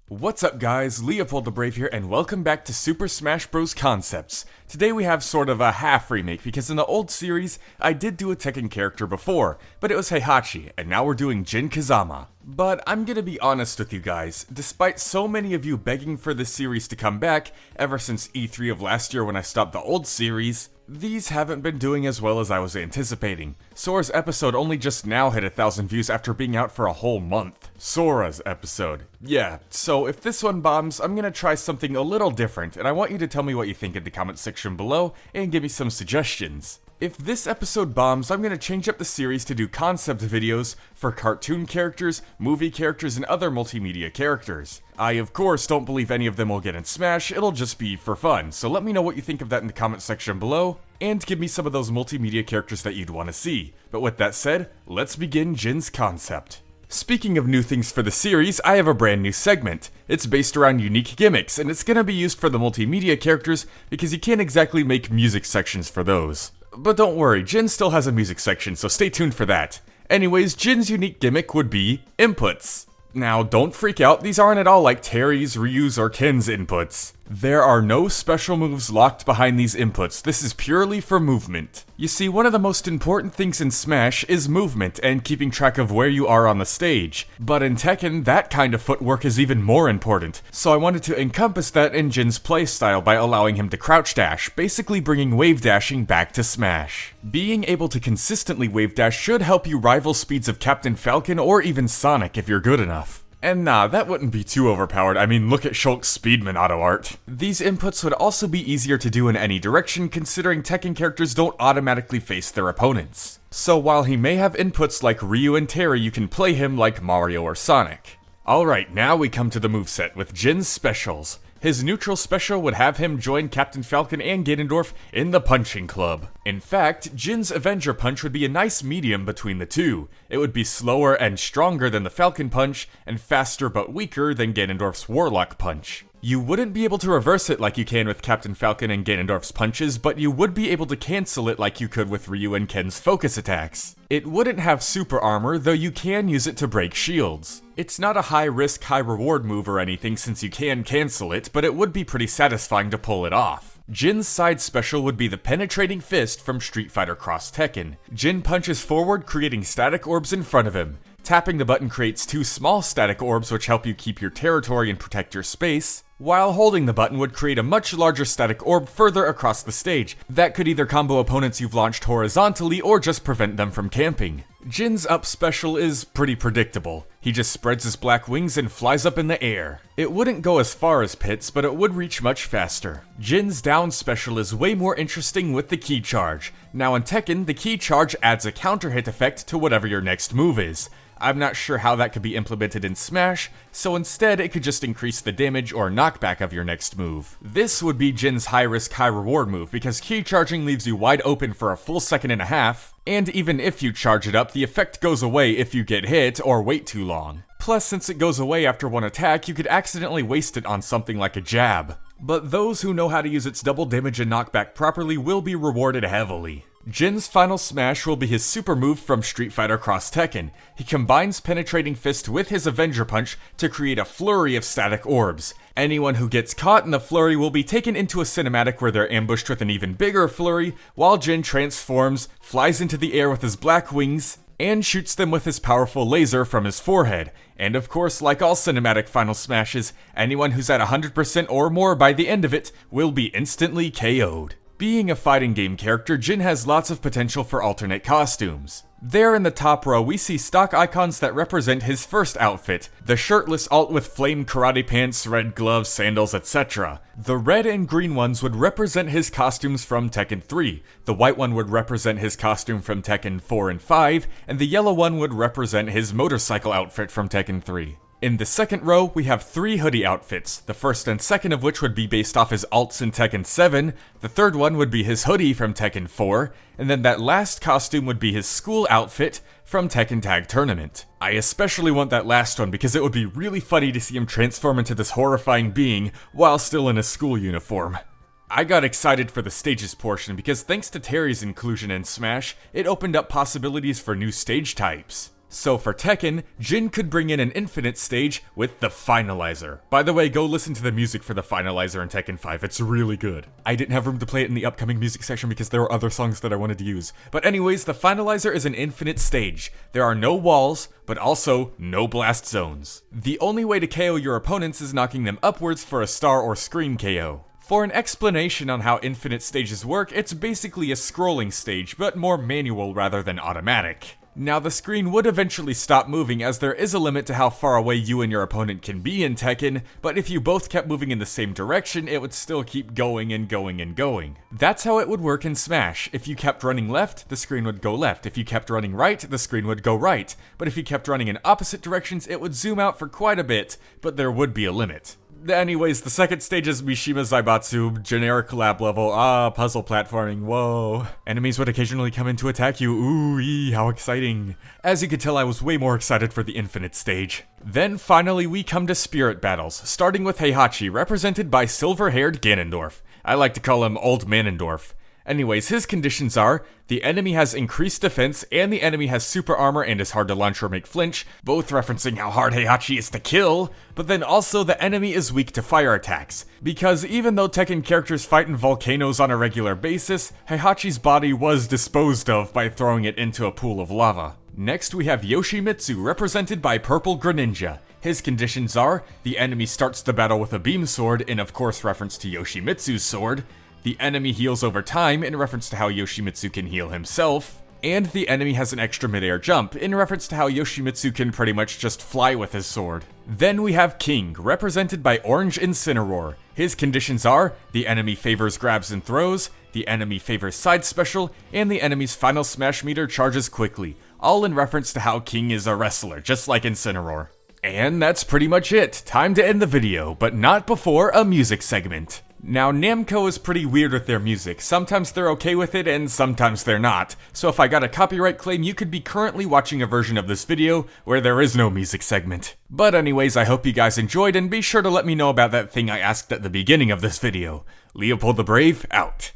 What's up guys, LeopoldTheBrave here, and welcome back to Super Smash Bros. Concepts. Today we have sort of a half remake, because in the old series, I did do a Tekken character before, but it was Heihachi, and now we're doing Jin Kazama. But I'm gonna be honest with you guys, despite so many of you begging for this series to come back, ever since E3 of last year when I stopped the old series, these haven't been doing as well as I was anticipating. Sora's episode only just now hit 1,000 views after being out for a whole month. Sora's episode. Yeah, so if this one bombs, I'm gonna try something a little different, and I want you to tell me what you think in the comment section below, and give me some suggestions. If this episode bombs, I'm gonna change up the series to do concept videos for cartoon characters, movie characters, and other multimedia characters. I, of course, don't believe any of them will get in Smash, it'll just be for fun, so let me know what you think of that in the comment section below, and give me some of those multimedia characters that you'd want to see. But with that said, let's begin Jin's concept. Speaking of new things for the series, I have a brand new segment. It's based around unique gimmicks, and it's gonna be used for the multimedia characters because you can't exactly make music sections for those. But don't worry, Jin still has a music section, so stay tuned for that. Anyways, Jin's unique gimmick would be inputs. Now, don't freak out, these aren't at all like Terry's, Ryu's, or Ken's inputs. There are no special moves locked behind these inputs, this is purely for movement. You see, one of the most important things in Smash is movement and keeping track of where you are on the stage. But in Tekken, that kind of footwork is even more important, so I wanted to encompass that in Jin's playstyle by allowing him to crouch dash, basically bringing wave dashing back to Smash. Being able to consistently wave dash should help you rival speeds of Captain Falcon or even Sonic if you're good enough. And nah, that wouldn't be too overpowered, I mean look at Shulk's Speedman auto art. These inputs would also be easier to do in any direction considering Tekken characters don't automatically face their opponents. So while he may have inputs like Ryu and Terry, you can play him like Mario or Sonic. Alright, now we come to the moveset with Jin's specials. His neutral special would have him join Captain Falcon and Ganondorf in the Punching Club. In fact, Jin's Avenger Punch would be a nice medium between the two. It would be slower and stronger than the Falcon Punch, and faster but weaker than Ganondorf's Warlock Punch. You wouldn't be able to reverse it like you can with Captain Falcon and Ganondorf's punches, but you would be able to cancel it like you could with Ryu and Ken's focus attacks. It wouldn't have super armor, though you can use it to break shields. It's not a high risk, high reward move or anything since you can cancel it, but it would be pretty satisfying to pull it off. Jin's side special would be the Penetrating Fist from Street Fighter Cross Tekken. Jin punches forward, creating static orbs in front of him. Tapping the button creates two small static orbs which help you keep your territory and protect your space, while holding the button would create a much larger static orb further across the stage that could either combo opponents you've launched horizontally or just prevent them from camping. Jin's up special is pretty predictable. He just spreads his black wings and flies up in the air. It wouldn't go as far as Pit's, but it would reach much faster. Jin's down special is way more interesting with the Ki Charge. Now in Tekken, the Ki Charge adds a counter hit effect to whatever your next move is. I'm not sure how that could be implemented in Smash, so instead it could just increase the damage or knockback of your next move. This would be Jin's high risk, high reward move because Ki Charging leaves you wide open for a full second and a half, and even if you charge it up, the effect goes away if you get hit or wait too long. Plus, since it goes away after one attack, you could accidentally waste it on something like a jab. But those who know how to use its double damage and knockback properly will be rewarded heavily. Jin's final smash will be his super move from Street Fighter Cross Tekken. He combines Penetrating Fist with his Avenger Punch to create a flurry of static orbs. Anyone who gets caught in the flurry will be taken into a cinematic where they're ambushed with an even bigger flurry, while Jin transforms, flies into the air with his black wings, and shoots them with his powerful laser from his forehead. And of course, like all cinematic final smashes, anyone who's at 100% or more by the end of it will be instantly KO'd. Being a fighting game character, Jin has lots of potential for alternate costumes. There in the top row, we see stock icons that represent his first outfit, the shirtless alt with flame karate pants, red gloves, sandals, etc. The red and green ones would represent his costumes from Tekken 3, the white one would represent his costume from Tekken 4 and 5, and the yellow one would represent his motorcycle outfit from Tekken 3. In the second row, we have 3 hoodie outfits, the first and second of which would be based off his alts in Tekken 7, the third one would be his hoodie from Tekken 4, and then that last costume would be his school outfit from Tekken Tag Tournament. I especially want that last one because it would be really funny to see him transform into this horrifying being while still in a school uniform. I got excited for the stages portion because thanks to Terry's inclusion in Smash, it opened up possibilities for new stage types. So for Tekken, Jin could bring in an infinite stage with the Finalizer. By the way, go listen to the music for the Finalizer in Tekken 5, it's really good. I didn't have room to play it in the upcoming music section because there were other songs that I wanted to use. But anyways, the Finalizer is an infinite stage. There are no walls, but also no blast zones. The only way to KO your opponents is knocking them upwards for a star or screen KO. For an explanation on how infinite stages work, it's basically a scrolling stage, but more manual rather than automatic. Now, the screen would eventually stop moving as there is a limit to how far away you and your opponent can be in Tekken, but if you both kept moving in the same direction, it would still keep going and going and going. That's how it would work in Smash. If you kept running left, the screen would go left. If you kept running right, the screen would go right. But if you kept running in opposite directions, it would zoom out for quite a bit, but there would be a limit. Anyways, the second stage is Mishima Zaibatsu, generic lab level, puzzle platforming, whoa. Enemies would occasionally come in to attack you, ooh, how exciting. As you could tell, I was way more excited for the infinite stage. Then finally we come to spirit battles, starting with Heihachi, represented by silver-haired Ganondorf. I like to call him Old Manondorf. Anyways, his conditions are, the enemy has increased defense, and the enemy has super armor and is hard to launch or make flinch, both referencing how hard Heihachi is to kill, but then also the enemy is weak to fire attacks, because even though Tekken characters fight in volcanoes on a regular basis, Heihachi's body was disposed of by throwing it into a pool of lava. Next we have Yoshimitsu, represented by Purple Greninja. His conditions are, the enemy starts the battle with a beam sword, in of course reference to Yoshimitsu's sword, the enemy heals over time, in reference to how Yoshimitsu can heal himself, and the enemy has an extra midair jump, in reference to how Yoshimitsu can pretty much just fly with his sword. Then we have King, represented by Orange Incineroar. His conditions are, the enemy favors grabs and throws, the enemy favors side special, and the enemy's final smash meter charges quickly, all in reference to how King is a wrestler, just like Incineroar. And that's pretty much it. Time to end the video, but not before a music segment. Now, Namco is pretty weird with their music. Sometimes they're okay with it, and sometimes they're not. So if I got a copyright claim, you could be currently watching a version of this video where there is no music segment. But anyways, I hope you guys enjoyed, and be sure to let me know about that thing I asked at the beginning of this video. Leopold the Brave, out.